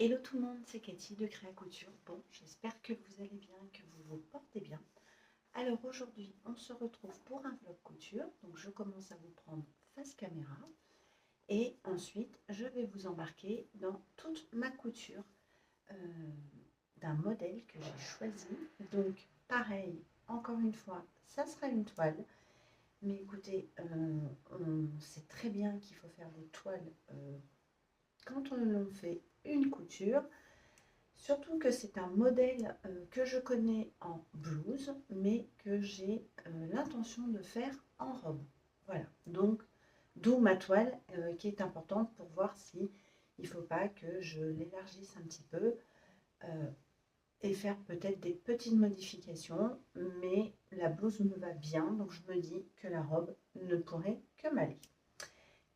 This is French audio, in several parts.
Hello tout le monde, c'est Cathy de Créa Couture. Bon, j'espère que vous allez bien, que vous vous portez bien. Alors aujourd'hui, on se retrouve pour un vlog couture. Donc je commence à vous prendre face caméra. Et ensuite, je vais vous embarquer dans toute ma couture d'un modèle que j'ai choisi. Donc pareil, encore une fois, ça sera une toile. Mais écoutez, on sait très bien qu'il faut faire des toiles quand on fait une couture. Surtout que c'est un modèle que je connais en blouse, mais que j'ai l'intention de faire en robe. Voilà, donc d'où ma toile qui est importante pour voir si il ne faut pas que je l'élargisse un petit peu et faire peut-être des petites modifications, mais la blouse me va bien, donc je me dis que la robe ne pourrait que m'aller.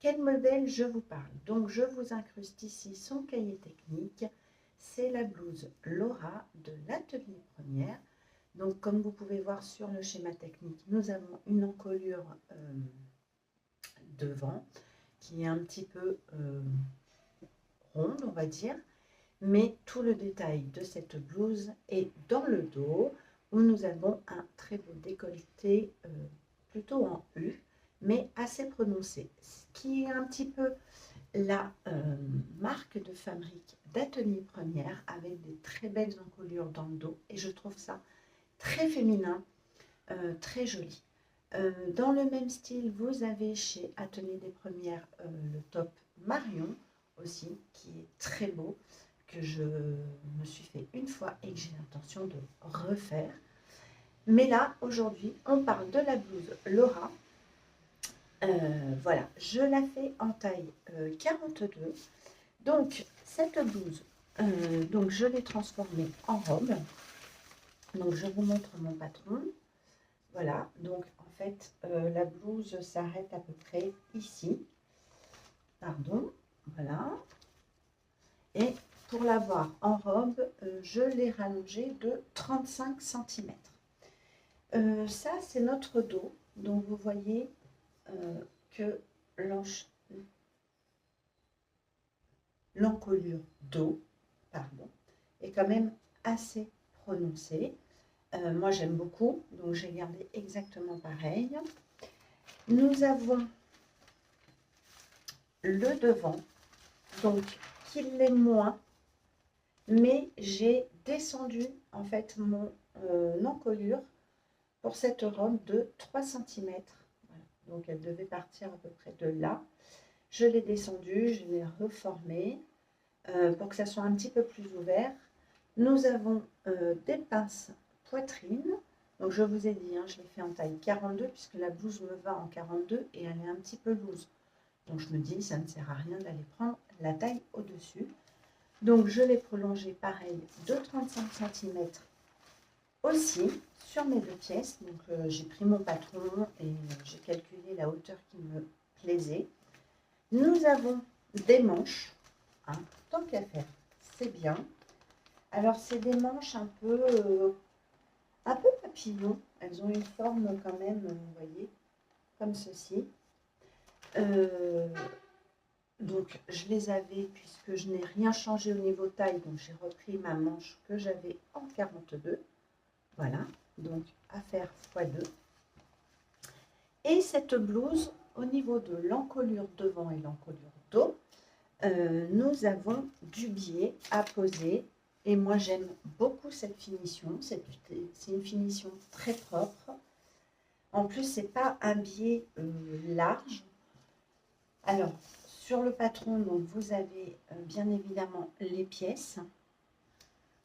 Quel modèle je vous parle? Donc je vous incruste ici son cahier technique. C'est la blouse Laura de l'atelier Première. Donc comme vous pouvez voir sur le schéma technique, nous avons une encolure devant qui est un petit peu ronde, on va dire. Mais tout le détail de cette blouse est dans le dos, où nous avons un très beau décolleté plutôt en U, mais assez prononcé. Ce qui est un petit peu la marque de fabrique d'Atelier Première, avec des très belles encolures dans le dos, et je trouve ça très féminin, très joli. Dans le même style, vous avez chez Atelier des Premières le top Marion aussi, qui est très beau, que je me suis fait une fois et que j'ai l'intention de refaire. Mais là, aujourd'hui, on parle de la blouse Laura. Voilà, je la fais en taille 42. Donc, cette blouse, donc je l'ai transformée en robe. Donc, je vous montre mon patron. Voilà, donc en fait, la blouse s'arrête à peu près ici. Pardon, voilà. Et pour l'avoir en robe, je l'ai rallongée de 35 cm. Ça, c'est notre dos. Donc, vous voyez que l'encolure dos, pardon, est quand même assez prononcée. Moi, j'aime beaucoup, donc j'ai gardé exactement pareil. Nous avons le devant, donc qui l'est moins, mais j'ai descendu en fait mon encolure pour cette robe de 3 cm. Voilà. Donc elle devait partir à peu près de là. Je l'ai descendue, je l'ai reformée pour que ça soit un petit peu plus ouvert. Nous avons des pinces poitrine. Donc je vous ai dit, hein, je l'ai fait en taille 42 puisque la blouse me va en 42 et elle est un petit peu loose. Donc je me dis, ça ne sert à rien d'aller prendre la taille au-dessus. Donc je l'ai prolongée pareil de 35 cm aussi sur mes deux pièces. Donc j'ai pris mon patron et j'ai calculé la hauteur qui me plaisait. Nous avons des manches, hein, tant qu'à faire, c'est bien. Alors c'est des manches un peu papillon. Elles ont une forme quand même, vous voyez, comme ceci. Donc je les avais, puisque je n'ai rien changé au niveau taille, donc j'ai repris ma manche que j'avais en 42. Voilà, donc à faire x2. Et cette blouse, au niveau de l'encolure devant et l'encolure dos, nous avons du biais à poser. Et moi, j'aime beaucoup cette finition. C'est une finition très propre. En plus, ce n'est pas un biais large. Alors, sur le patron, donc, vous avez bien évidemment les pièces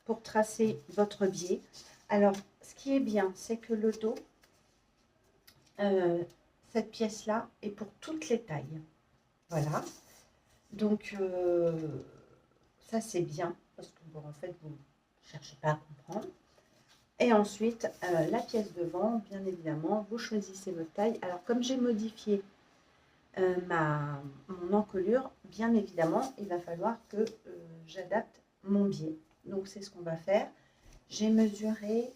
pour tracer votre biais. Alors, ce qui est bien, c'est que le dos, cette pièce-là est pour toutes les tailles. Voilà. Donc, ça, c'est bien, parce que, bon, en fait, vous ne cherchez pas à comprendre. Et ensuite, la pièce devant, bien évidemment, vous choisissez votre taille. Alors, comme j'ai modifié mon encolure, bien évidemment, il va falloir que j'adapte mon biais. Donc, c'est ce qu'on va faire. J'ai mesuré,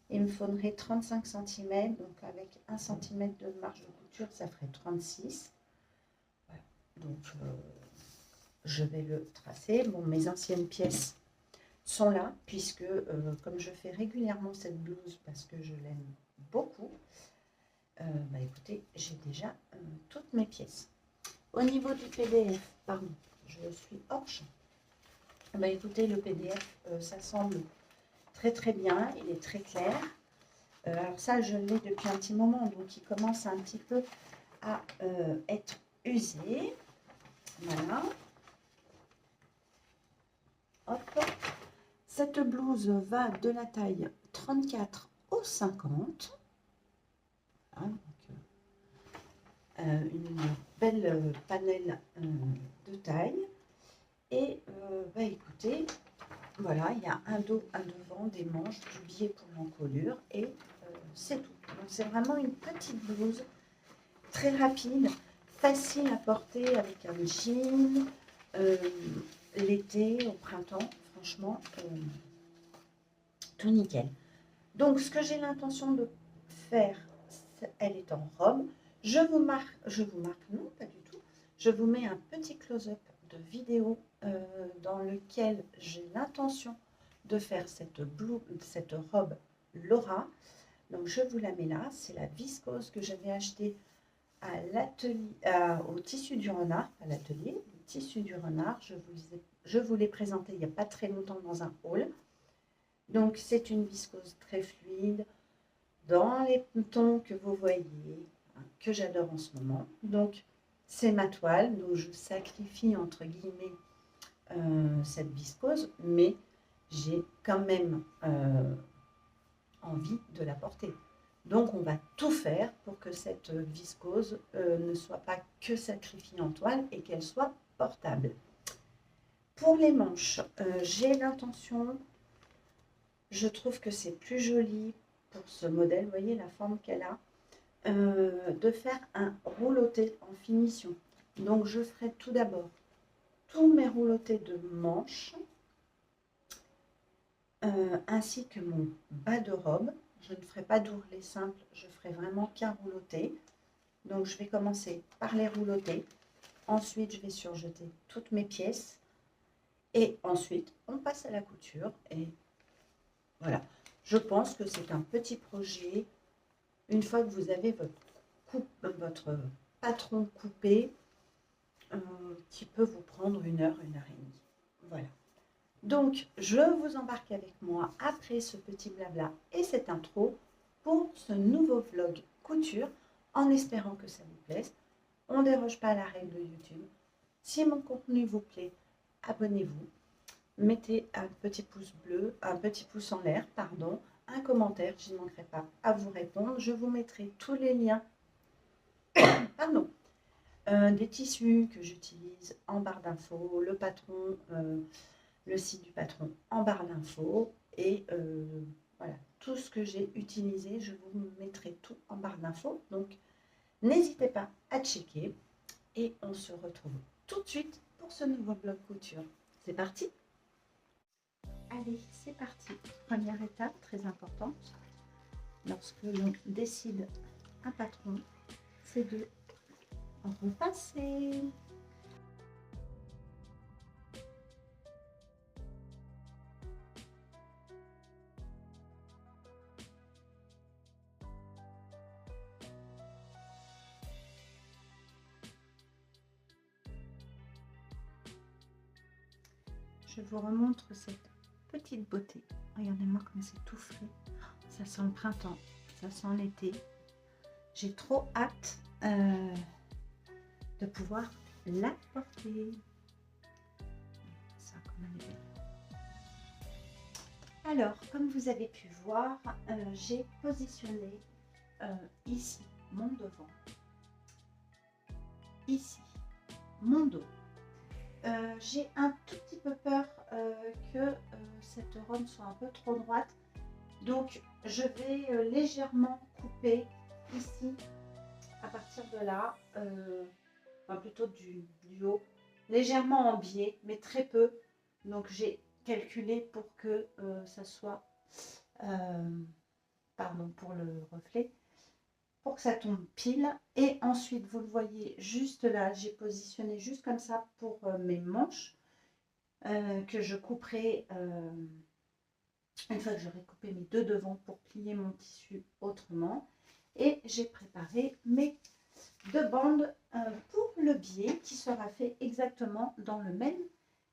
il me faudrait 35 cm, donc avec 1 cm de marge de couture, ça ferait 36. Voilà. Donc, je vais le tracer. Bon, mes anciennes pièces sont là, puisque comme je fais régulièrement cette blouse parce que je l'aime beaucoup, bah écoutez, j'ai déjà toutes mes pièces. Au niveau du PDF, pardon, je suis hors champ. Bah écoutez, le PDF, ça semble très très bien, il est très clair. Alors ça, je l'ai depuis un petit moment, donc il commence un petit peu à être usé. Voilà. Hop. Cette blouse va de la taille 34 au 50. Voilà, donc, une belle panelle de taille. Et bah écoutez, voilà, il y a un dos, un devant, des manches, du biais pour l'encolure et c'est tout. Donc c'est vraiment une petite blouse très rapide, facile à porter avec un jean, l'été, au printemps, franchement, tout nickel. Donc ce que j'ai l'intention de faire, elle est en robe. Je vous marque, non, pas du tout. Je vous mets un petit close-up de vidéo dans lequel j'ai l'intention de faire cette robe Laura. Donc je vous la mets là. C'est la viscose que j'avais achetée à l'atelier, au tissu du renard, à l'atelier, le tissu du renard. Je vous l'ai présenté il n'y a pas très longtemps dans un haul. Donc c'est une viscose très fluide, dans les tons que vous voyez, hein, que j'adore en ce moment. Donc, c'est ma toile, donc je sacrifie entre guillemets cette viscose, mais j'ai quand même envie de la porter. Donc, on va tout faire pour que cette viscose ne soit pas que sacrifiée en toile et qu'elle soit portable. Pour les manches, j'ai l'intention, je trouve que c'est plus joli pour ce modèle, vous voyez la forme qu'elle a, de faire un rouloté en finition. Donc je ferai tout d'abord tous mes roulotés de manches, ainsi que mon bas de robe. Je ne ferai pas d'ourlet simple, je ferai vraiment qu'un rouloté. Donc je vais commencer par les roulotés. Ensuite, je vais surjeter toutes mes pièces. Et ensuite, on passe à la couture. Et voilà. Je pense que c'est un petit projet. Une fois que vous avez votre patron coupé, qui peut vous prendre une heure et demie. Voilà. Donc, je vous embarque avec moi après ce petit blabla et cette intro pour ce nouveau vlog couture, en espérant que ça vous plaise. On ne déroge pas à la règle de YouTube. Si mon contenu vous plaît, abonnez-vous. Mettez un petit pouce bleu, un petit pouce en l'air, pardon, un commentaire, je ne manquerai pas à vous répondre. Je vous mettrai tous les liens, pardon, des tissus que j'utilise en barre d'infos, le patron, le site du patron en barre d'infos et voilà, tout ce que j'ai utilisé, je vous mettrai tout en barre d'infos. Donc, n'hésitez pas à checker et on se retrouve tout de suite pour ce nouveau blog couture. C'est parti! Allez, c'est parti. Première étape très importante, lorsque l'on décide un patron, c'est de repasser. Je vous remontre cette petite beauté. Regardez-moi comme c'est tout frais. Ça sent le printemps, ça sent l'été. J'ai trop hâte de pouvoir la porter. Ça, comme elle est belle. Alors, comme vous avez pu voir, j'ai positionné ici mon devant, ici mon dos. J'ai un tout petit peu peur que cette robe soit un peu trop droite, donc je vais légèrement couper ici à partir de là, enfin plutôt du haut, légèrement en biais, mais très peu. Donc j'ai calculé pour que ça soit, pardon pour le reflet, pour que ça tombe pile. Et ensuite, vous le voyez juste là, j'ai positionné juste comme ça pour mes manches que je couperai une fois que j'aurai coupé mes deux devants pour plier mon tissu autrement. Et j'ai préparé mes deux bandes pour le biais qui sera fait exactement dans le même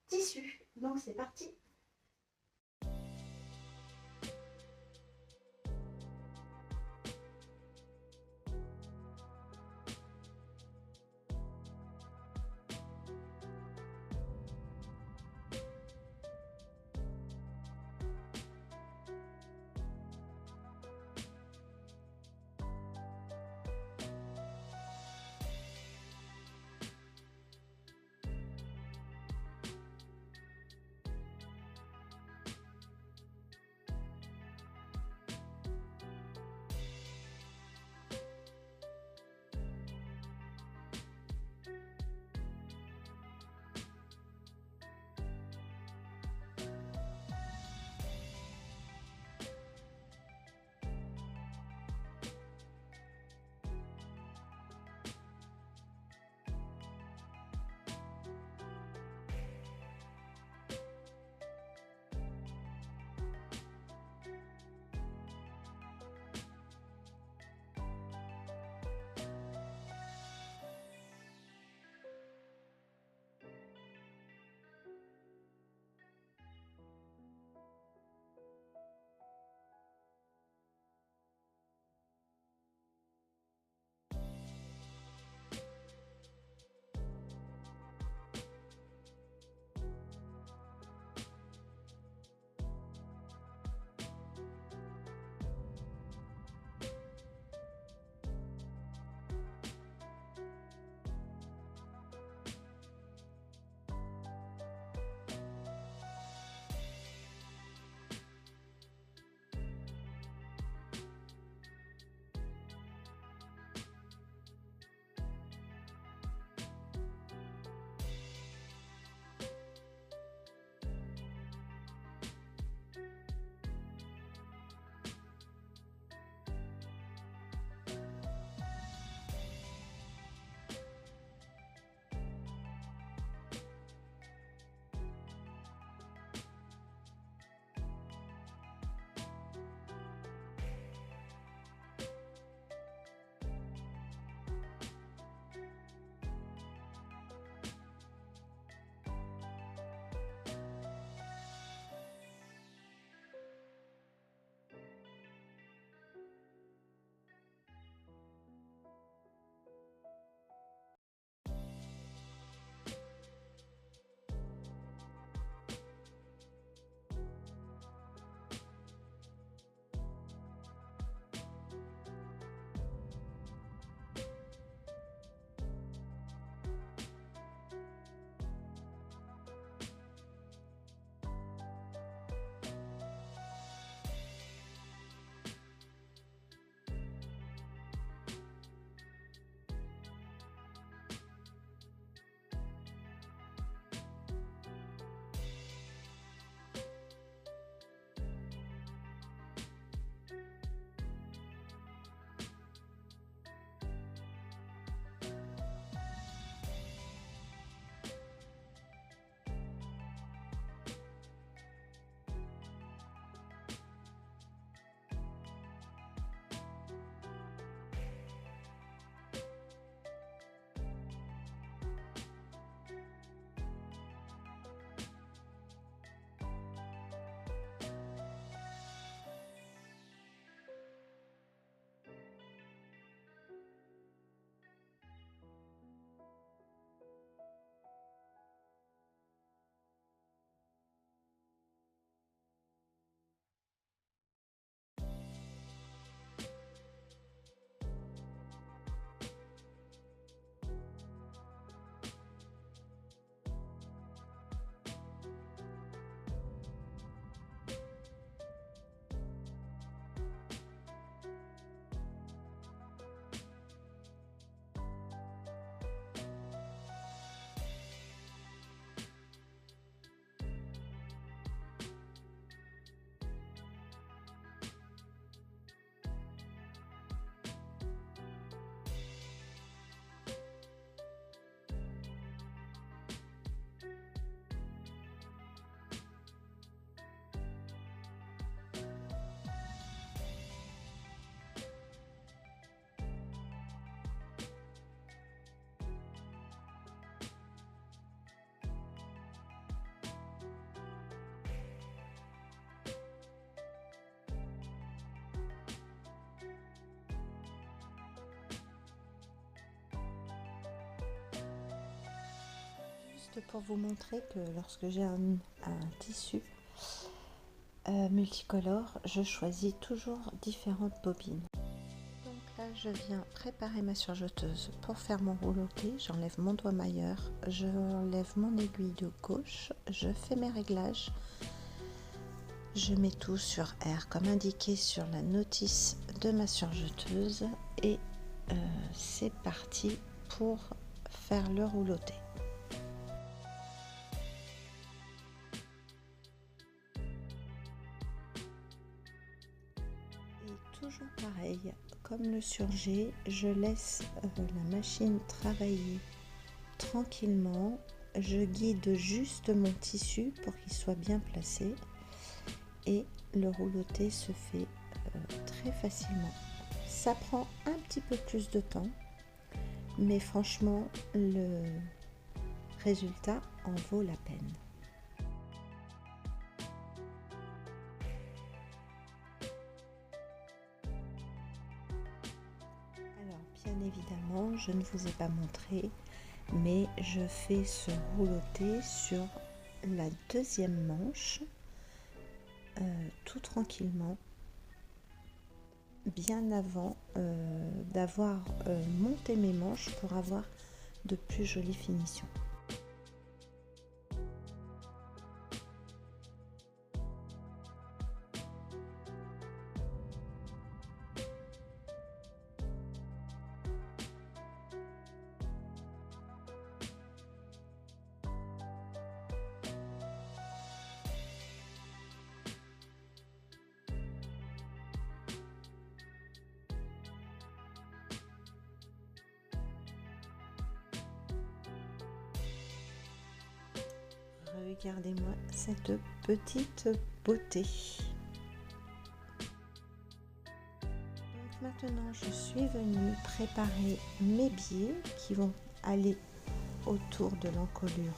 tissu. Donc c'est parti. Juste pour vous montrer que lorsque j'ai un tissu multicolore, je choisis toujours différentes bobines. Donc là, je viens préparer ma surjeteuse pour faire mon rouloté. J'enlève mon doigt mailleur, j'enlève mon aiguille de gauche, je fais mes réglages. Je mets tout sur R comme indiqué sur la notice de ma surjeteuse et c'est parti pour faire le rouloté. Et toujours pareil, comme le surjet, je laisse la machine travailler tranquillement. Je guide juste mon tissu pour qu'il soit bien placé. Et le rouloté se fait très facilement. Ça prend un petit peu plus de temps, mais franchement, le résultat en vaut la peine. Alors, bien évidemment, je ne vous ai pas montré, mais je fais ce rouloté sur la deuxième manche. Tout tranquillement, bien avant d'avoir monté mes manches pour avoir de plus jolies finitions. Regardez-moi cette petite beauté. Donc maintenant, je suis venue préparer mes biais qui vont aller autour de l'encolure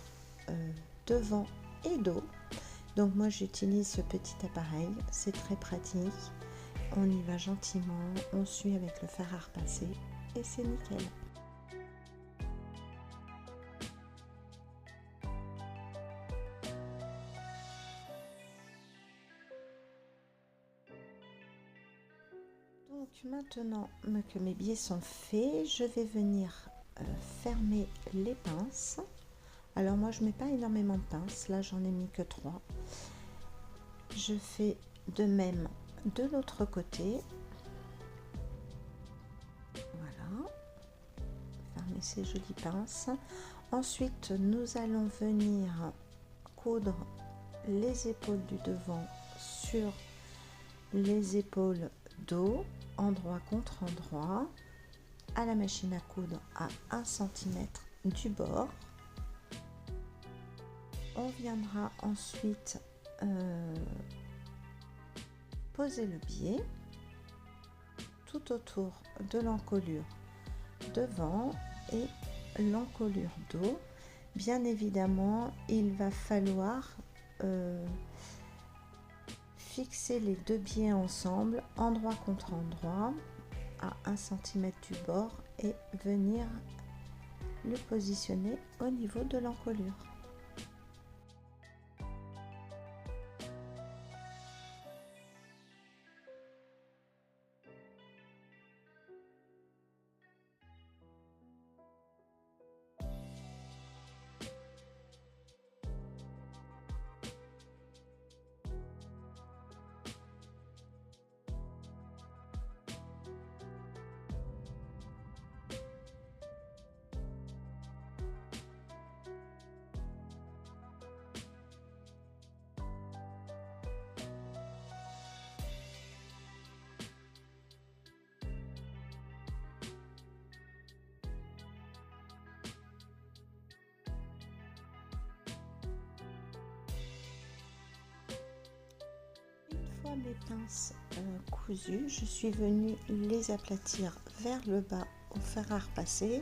devant et dos. Donc moi, j'utilise ce petit appareil, c'est très pratique. On y va gentiment, on suit avec le fer à repasser et c'est nickel. Donc maintenant que mes biais sont faits, je vais venir fermer les pinces. Alors moi je mets pas énormément de pinces, là j'en ai mis que 3. Je fais de même de l'autre côté. Voilà, fermer ces jolies pinces. Ensuite nous allons venir coudre les épaules du devant sur les épaules dos, endroit contre endroit, à la machine à coudre à 1 cm du bord. On viendra ensuite poser le biais tout autour de l'encolure devant et l'encolure dos. Bien évidemment, il va falloir fixer les deux biais ensemble, endroit contre endroit, à 1 cm du bord et venir le positionner au niveau de l'encolure. Mes pinces cousues, je suis venue les aplatir vers le bas au fer à repasser.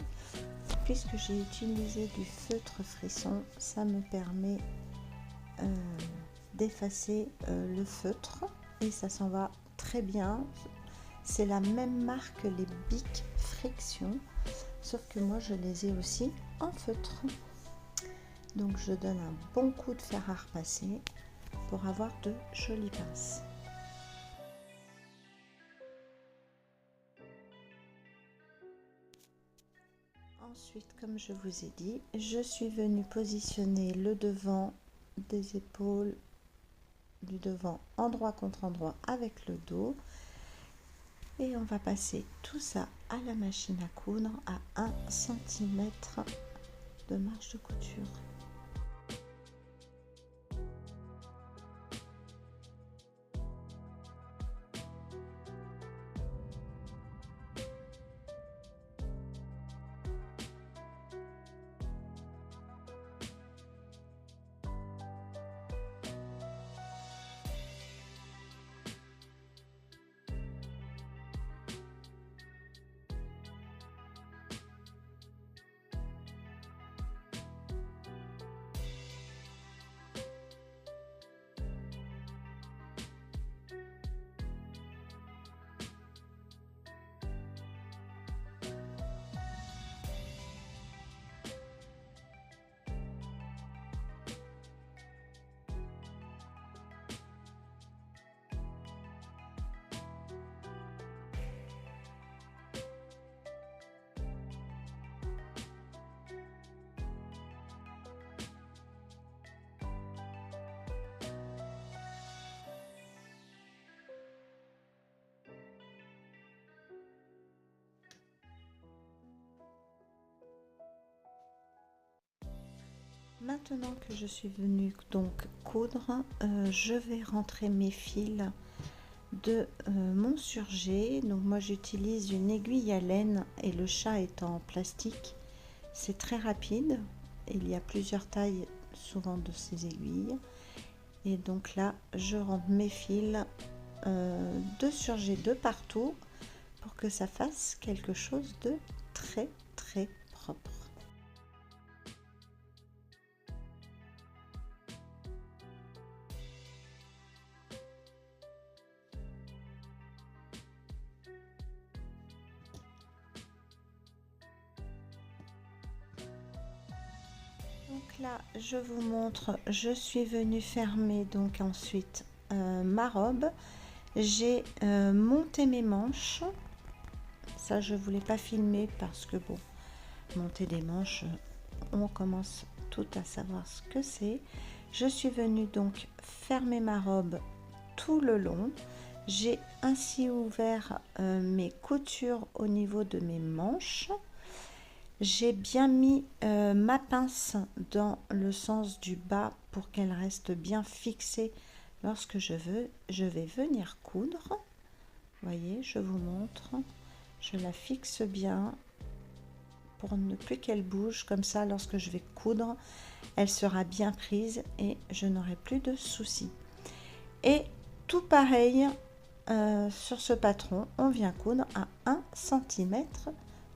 Puisque j'ai utilisé du feutre frisson, ça me permet d'effacer le feutre et ça s'en va très bien. C'est la même marque, les Bic Friction, sauf que moi je les ai aussi en feutre. Donc je donne un bon coup de fer à repasser pour avoir de jolies pinces. Ensuite, comme je vous ai dit, je suis venue positionner le devant des épaules du devant endroit contre endroit avec le dos. Et on va passer tout ça à la machine à coudre à 1 cm de marge de couture. Maintenant que je suis venue donc coudre, je vais rentrer mes fils de mon surjet. Donc moi j'utilise une aiguille à laine et le chat est en plastique. C'est très rapide. Il y a plusieurs tailles souvent de ces aiguilles. Et donc là je rentre mes fils de surjet de partout pour que ça fasse quelque chose de très propre. Donc là je vous montre, je suis venue fermer donc ensuite ma robe. J'ai monté mes manches, ça je voulais pas filmer parce que bon, monter des manches, on commence tout à savoir ce que c'est. Je suis venue donc fermer ma robe tout le long. J'ai ainsi ouvert mes coutures au niveau de mes manches. J'ai bien mis ma pince dans le sens du bas pour qu'elle reste bien fixée lorsque je vais venir coudre. Vous voyez, je vous montre. Je la fixe bien pour ne plus qu'elle bouge. Comme ça, lorsque je vais coudre, elle sera bien prise et je n'aurai plus de soucis. Et tout pareil sur ce patron, on vient coudre à 1 cm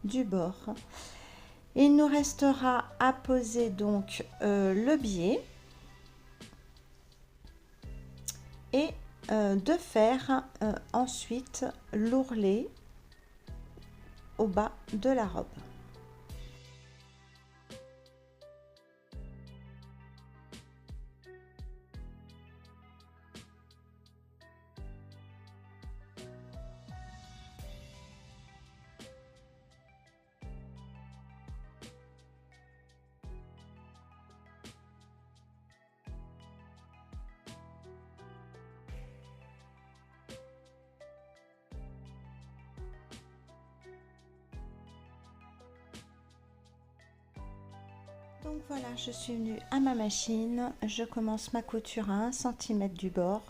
du bord. Il nous restera à poser donc le biais et de faire ensuite l'ourlet au bas de la robe. Donc voilà, je suis venue à ma machine, je commence ma couture à 1 cm du bord,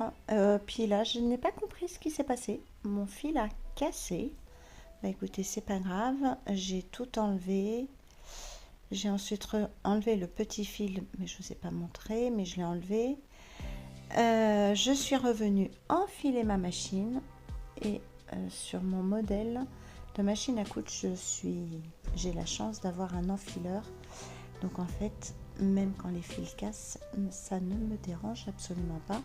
puis là je n'ai pas compris ce qui s'est passé, mon fil a cassé. Bah écoutez, c'est pas grave, j'ai tout enlevé, j'ai ensuite enlevé le petit fil, mais je ne vous ai pas montré, mais je l'ai enlevé. Je suis revenue enfiler ma machine et sur mon modèle de machine à coudre, j'ai la chance d'avoir un enfileur. Donc en fait, même quand les fils cassent, ça ne me dérange absolument pas.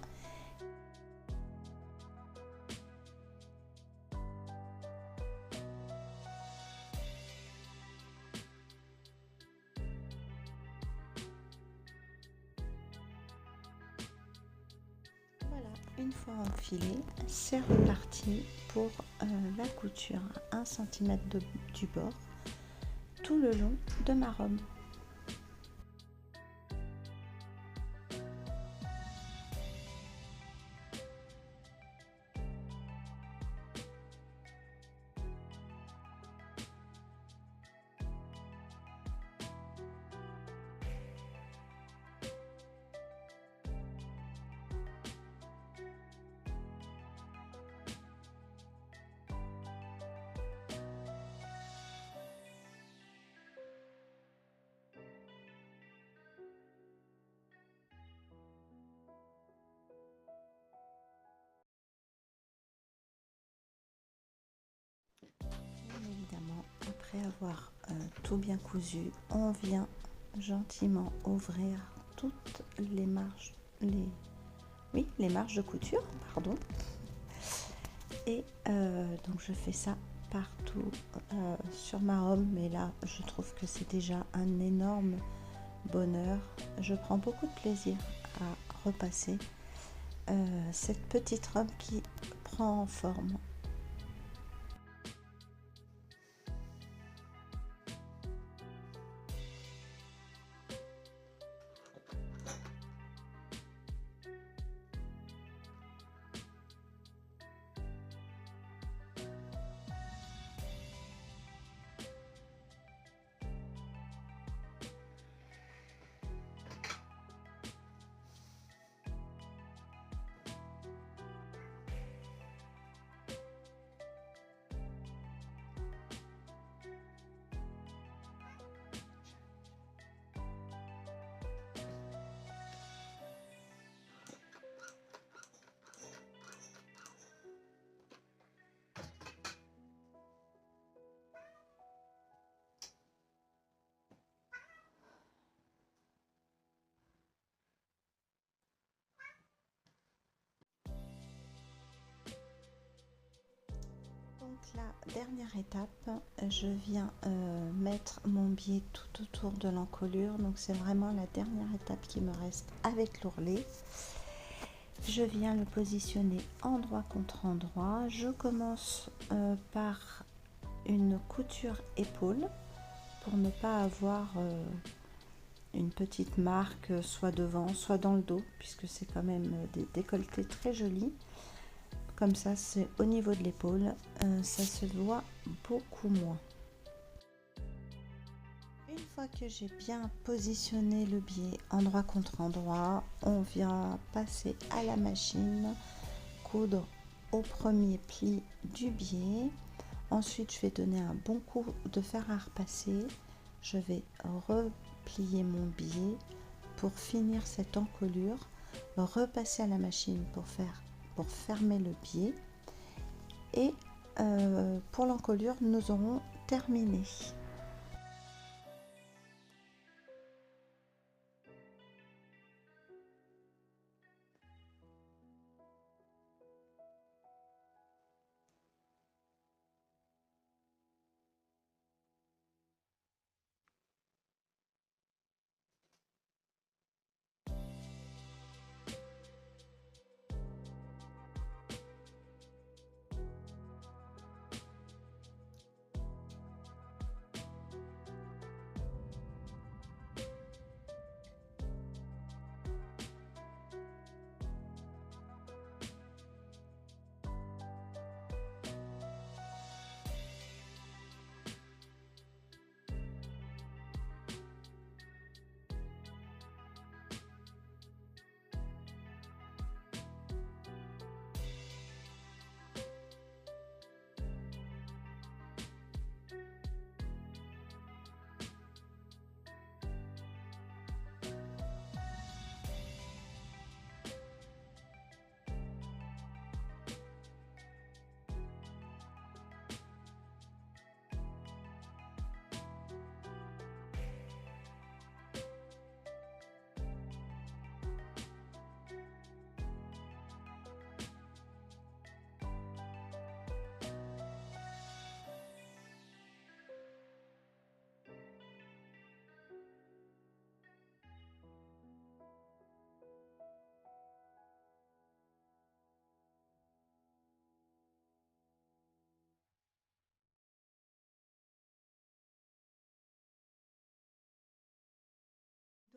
Une fois enfilé, c'est reparti pour la couture à 1 cm du bord tout le long de ma robe. Évidemment, après avoir tout bien cousu, on vient gentiment ouvrir toutes les marges, les marges de couture, pardon. Et donc je fais ça partout sur ma robe, mais là je trouve que c'est déjà un énorme bonheur. Je prends beaucoup de plaisir à repasser cette petite robe qui prend forme. Donc la dernière étape, je viens mettre mon biais tout autour de l'encolure. Donc c'est vraiment la dernière étape qui me reste avec l'ourlet. Je viens le positionner endroit contre endroit. Je commence par une couture épaule pour ne pas avoir une petite marque soit devant, soit dans le dos, puisque c'est quand même des décolletés très jolis. Comme ça, c'est au niveau de l'épaule, ça se voit beaucoup moins. Une fois que j'ai bien positionné le biais endroit contre endroit, on vient passer à la machine, coudre au premier pli du biais. Ensuite, je vais donner un bon coup de fer à repasser. Je vais replier mon biais pour finir cette encolure, repasser à la machine pour fermer le biais, et pour l'encolure nous aurons terminé.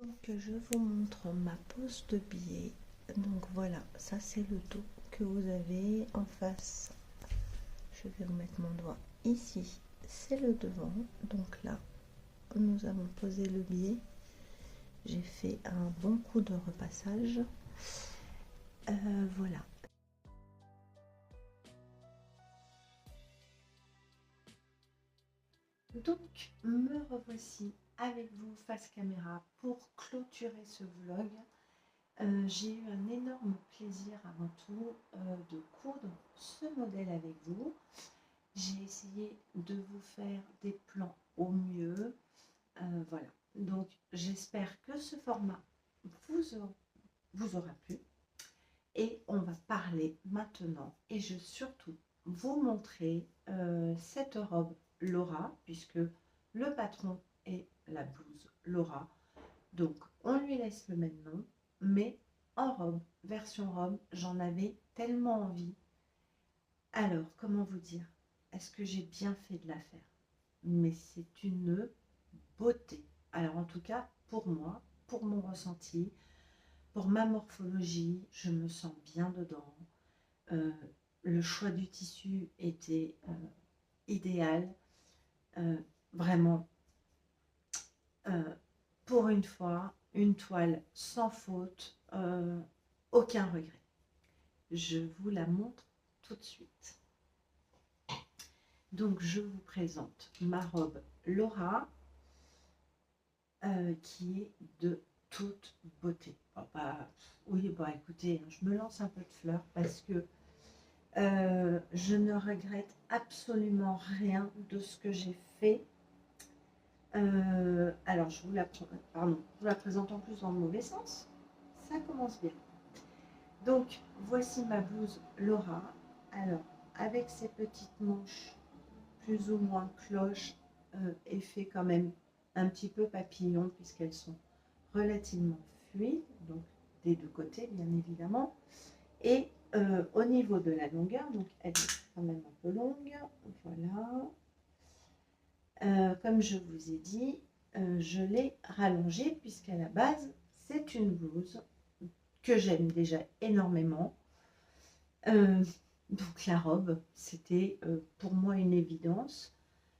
Donc je vous montre ma pose de biais. Donc voilà, ça c'est le dos que vous avez en face. Je vais vous mettre mon doigt ici, c'est le devant. Donc là, nous avons posé le biais. J'ai fait un bon coup de repassage. Voilà. Donc, me revoici avec vous face caméra pour clôturer ce vlog. J'ai eu un énorme plaisir avant tout de coudre ce modèle avec vous. J'ai essayé de vous faire des plans au mieux. Voilà. Donc, j'espère que ce format vous aura plu. Et on va parler maintenant et je vais surtout vous montrer cette robe Laura, puisque le patron est la blouse Laura. Donc on lui laisse le même nom, mais en robe, version robe, j'en avais tellement envie. Alors, comment vous dire? Est-ce que j'ai bien fait de la faire? Mais c'est une beauté. Alors en tout cas, pour moi, pour mon ressenti, pour ma morphologie, je me sens bien dedans. Le choix du tissu était idéal. Vraiment, pour une fois, une toile sans faute, aucun regret. Je vous la montre tout de suite. Donc, je vous présente ma robe Laura, qui est de toute beauté. Oh, bah, oui, bah écoutez, je me lance un peu de fleurs parce que je ne regrette absolument rien de ce que j'ai fait. Alors, je vous la présente en plus dans le mauvais sens. Ça commence bien. Donc, voici ma blouse Laura. Alors, avec ses petites manches plus ou moins cloche, effet quand même un petit peu papillon, puisqu'elles sont relativement fluides, donc des deux côtés, bien évidemment. Et au niveau de la longueur, donc elle est quand même un peu longue, voilà. Comme je vous ai dit, je l'ai rallongée puisqu'à la base, c'est une blouse que j'aime déjà énormément. Donc la robe, c'était pour moi une évidence.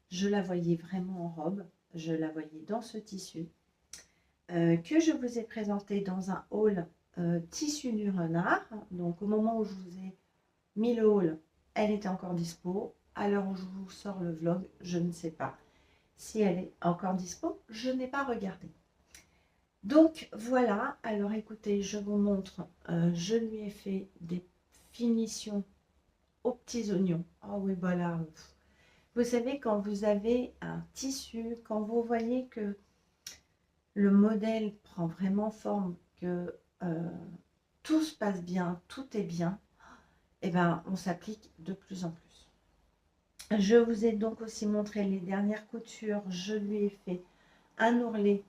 Je la voyais vraiment en robe, je la voyais dans ce tissu, que je vous ai présenté dans un haul tissu du renard. Donc au moment où je vous ai mis le haul, elle était encore dispo. À l'heure où je vous sors le vlog, je ne sais pas si elle est encore dispo, je n'ai pas regardé. Donc voilà, alors écoutez, je vous montre, je lui ai fait des finitions aux petits oignons. Oh oui, voilà. Vous savez, quand vous avez un tissu, quand vous voyez que le modèle prend vraiment forme, que tout se passe bien, tout est bien, et ben on s'applique de plus en plus. Je vous ai donc aussi montré les dernières coutures. Je lui ai fait un ourlet.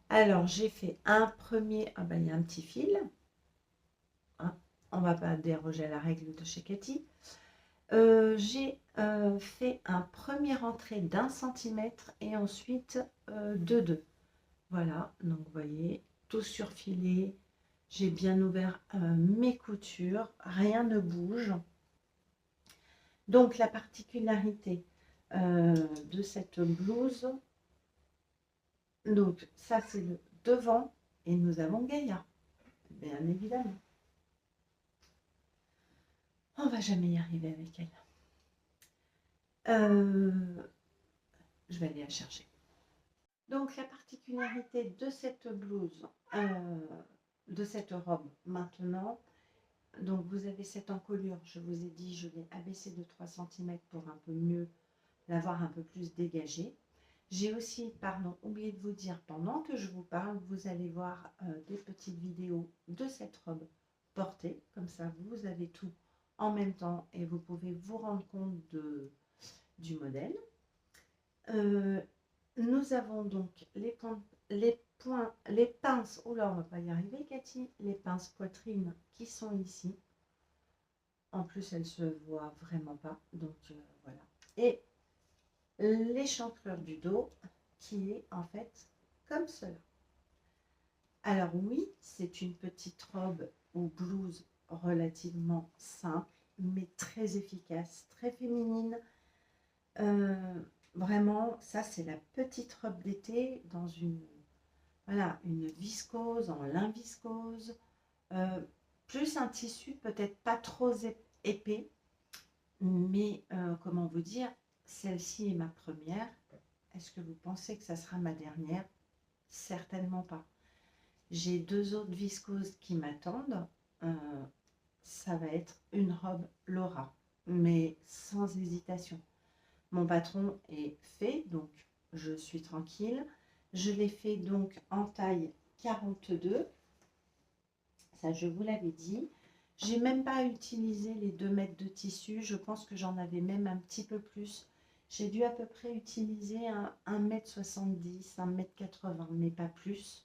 Alors, j'ai fait un premier... Ah ben, il y a un petit fil. Hein, on ne va pas déroger à la règle de chez Cathy. J'ai fait un premier entrée d'1 centimètre et ensuite de 2. Voilà, donc vous voyez, tout surfilé. J'ai bien ouvert mes coutures. Rien ne bouge. Donc, la particularité de cette blouse, donc ça c'est le devant et nous avons Gaïa, bien évidemment. On va jamais y arriver avec elle. Je vais aller la chercher. Donc la particularité de cette blouse, de cette robe maintenant, donc vous avez cette encolure, je vous ai dit, je l'ai abaissée de 3 cm pour un peu mieux l'avoir un peu plus dégagée. J'ai aussi, pardon, oublié de vous dire, pendant que je vous parle, vous allez voir des petites vidéos de cette robe portée. Comme ça, vous avez tout en même temps et vous pouvez vous rendre compte du modèle. Nous avons donc les pinces, oula, on va pas y arriver Cathy, les pinces poitrine qui sont ici. En plus, elles se voient vraiment pas, donc voilà. Et l'échancrure du dos qui est en fait comme cela. Alors oui, c'est une petite robe ou blouse relativement simple, mais très efficace, très féminine. Euh, Vraiment, ça c'est la petite robe d'été dans une, voilà, une viscose, en lin viscose. Euh, Plus un tissu peut-être pas trop épais, mais comment vous dire, celle-ci est ma première. Est-ce que vous pensez que ça sera ma dernière? Certainement pas. J'ai deux autres viscoses qui m'attendent. Euh, Ça va être une robe Laura, mais sans hésitation. Mon patron est fait, donc je suis tranquille. Je l'ai fait donc en taille 42. Ça, je vous l'avais dit. J'ai même pas utilisé les 2 mètres de tissu. Je pense que j'en avais même un petit peu plus. J'ai dû à peu près utiliser un 1,70 m, 1,80 m, mais pas plus.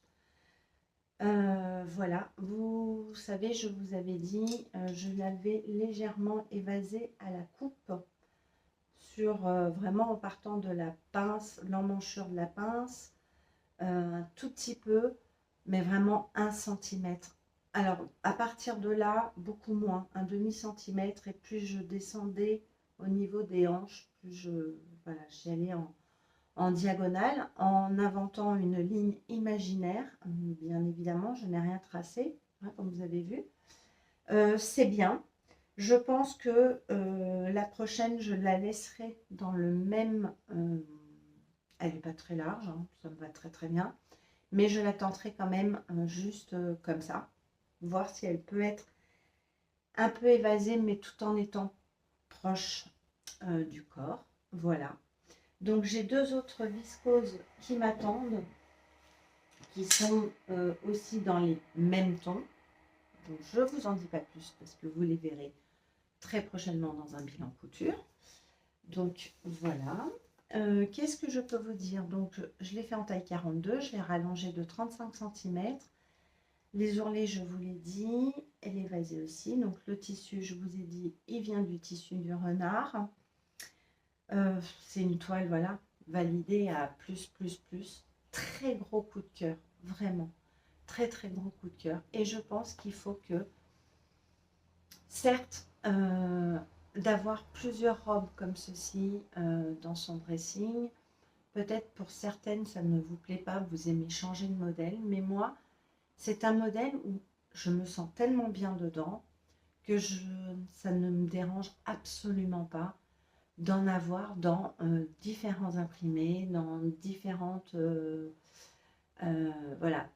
Voilà, vous savez, je vous avais dit, je l'avais légèrement évasé à la coupe, sur vraiment en partant de la pince, l'emmanchure de la pince, un tout petit peu, mais vraiment 1 cm. Alors, à partir de là, beaucoup moins, un demi-centimètre, et plus je descendais au niveau des hanches, plus voilà, j'y allais en diagonale, en inventant une ligne imaginaire. Bien évidemment, je n'ai rien tracé, hein, comme vous avez vu. C'est bien. Je pense que la prochaine, je la laisserai dans le même... elle n'est pas très large, hein, ça me va très très bien. Mais je la tenterai quand même juste comme ça. Voir si elle peut être un peu évasée, mais tout en étant proche du corps. Voilà. Donc j'ai deux autres viscoses qui m'attendent, qui sont aussi dans les mêmes tons. Donc je ne vous en dis pas plus parce que vous les verrez très prochainement dans un bilan couture. Donc voilà. Qu'est-ce que je peux vous dire? Donc je l'ai fait en taille 42, je l'ai rallongé de 35 cm. Les ourlets, je vous l'ai dit, elle est évasée aussi. Donc le tissu, je vous ai dit, il vient du tissu du renard. C'est une toile, voilà, validée à plus, plus, plus. Très gros coup de cœur, vraiment. Très, très gros coup de cœur. Et je pense qu'il faut que, certes, d'avoir plusieurs robes comme ceci dans son dressing, peut-être pour certaines, ça ne vous plaît pas, vous aimez changer de modèle. Mais moi, c'est un modèle où je me sens tellement bien dedans que ça ne me dérange absolument pas d'en avoir dans différents imprimés, dans différentes... voilà,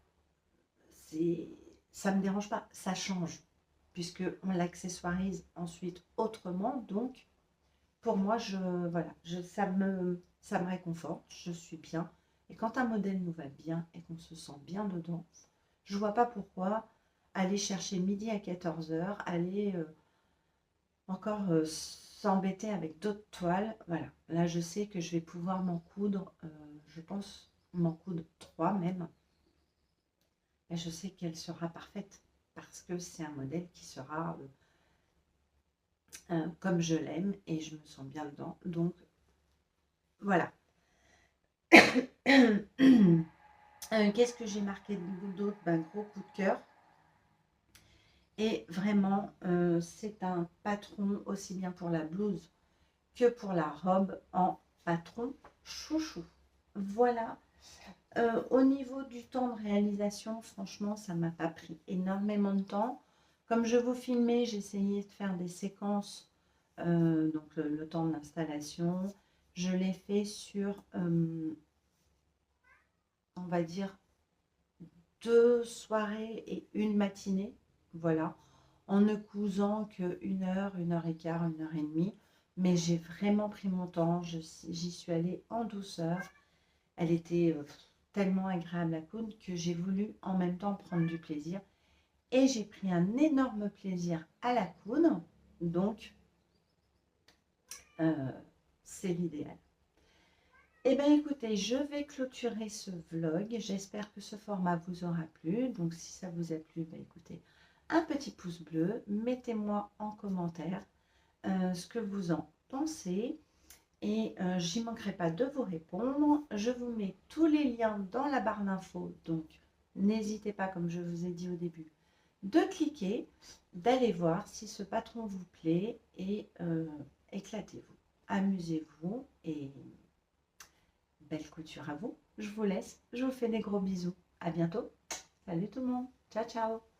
ça ne me dérange pas, ça change, puisqu'on l'accessoirise ensuite autrement. Donc, pour moi, voilà, ça me réconforte, je suis bien. Et quand un modèle nous va bien et qu'on se sent bien dedans, je ne vois pas pourquoi aller chercher midi à 14 h, aller encore s'embêter avec d'autres toiles. Voilà, là je sais que je vais pouvoir m'en coudre, je pense m'en coudre 3 même. Et je sais qu'elle sera parfaite parce que c'est un modèle qui sera comme je l'aime et je me sens bien dedans. Donc voilà. Qu'est-ce que j'ai marqué d'autre? Gros coup de cœur. Et vraiment, c'est un patron aussi bien pour la blouse que pour la robe, en patron chouchou. Voilà. Au niveau du temps de réalisation, franchement, ça ne m'a pas pris énormément de temps. Comme je vous filmais, j'essayais de faire des séquences, donc le temps de l'installation. Je l'ai fait sur, on va dire, 2 soirées et une matinée. Voilà. En ne cousant que 1 heure, 1 heure et quart, 1 heure et demie. Mais j'ai vraiment pris mon temps. J'y suis allée en douceur. Elle était tellement agréable à coudre que j'ai voulu en même temps prendre du plaisir. Et j'ai pris un énorme plaisir à la coudre. Donc, c'est l'idéal. Eh bien, écoutez, je vais clôturer ce vlog. J'espère que ce format vous aura plu. Donc, si ça vous a plu, écoutez, un petit pouce bleu. Mettez-moi en commentaire ce que vous en pensez. Et j'y manquerai pas de vous répondre. Je vous mets tous les liens dans la barre d'infos. Donc, n'hésitez pas, comme je vous ai dit au début, de cliquer, d'aller voir si ce patron vous plaît et éclatez-vous, amusez-vous et belle couture à vous. Je vous laisse, je vous fais des gros bisous. À bientôt. Salut tout le monde. Ciao, ciao.